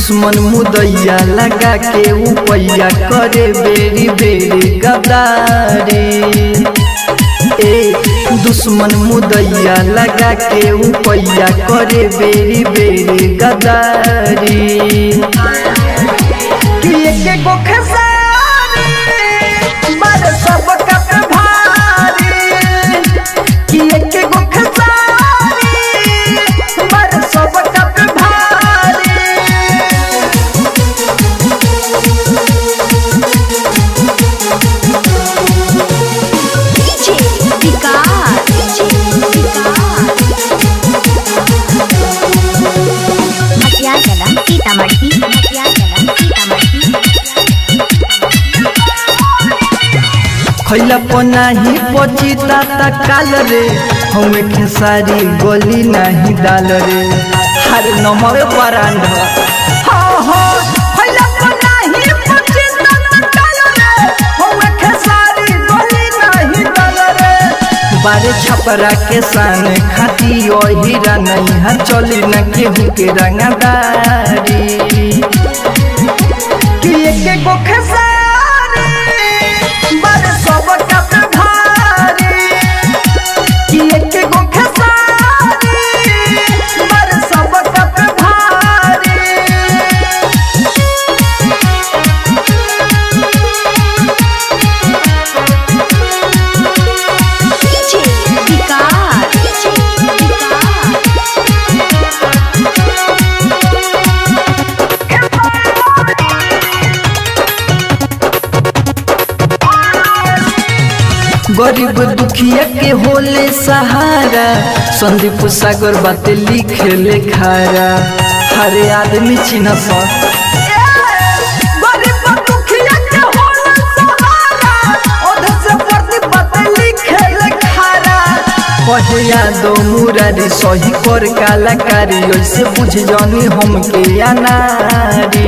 दुश्मन मुदैया लगा के उपैया करे बेरी बेरी गद्दारी। दुश्मन मुदैया लगा के उपैया करे बेरी बेरी गद्दारी। कि एक गो खेसारी मारे सब कप भारी। कि एक गो खेसारी मारे सब कप भारी। खैला पनाही पचिता काल रे हमें खेसारी गोली नहीं डाल रे। हर नमर परांड खैला पनाही पचिता काल रे हमें खेसारी गोली नहीं डाल रे। बारे छपरा के सान खाती ओ हीरा नहीं है चली न केहू के रंगदारी। कि एक गो खेसारी बारे सब कप भारी। कि एक गो खेसारी बारे सब कप भारी। गरीब दुखिया के होले सहारा संदीप सागर बात लिखे ले खारा। हर आदमी चिन्ह सा गरीब दुखिया के होले सहारा ओधे से प्रदीप बात लिखे ले खारा। कहे यादो मुरारी सही कर कलाकारी ऐसे बुझ जानी हम के अनारी।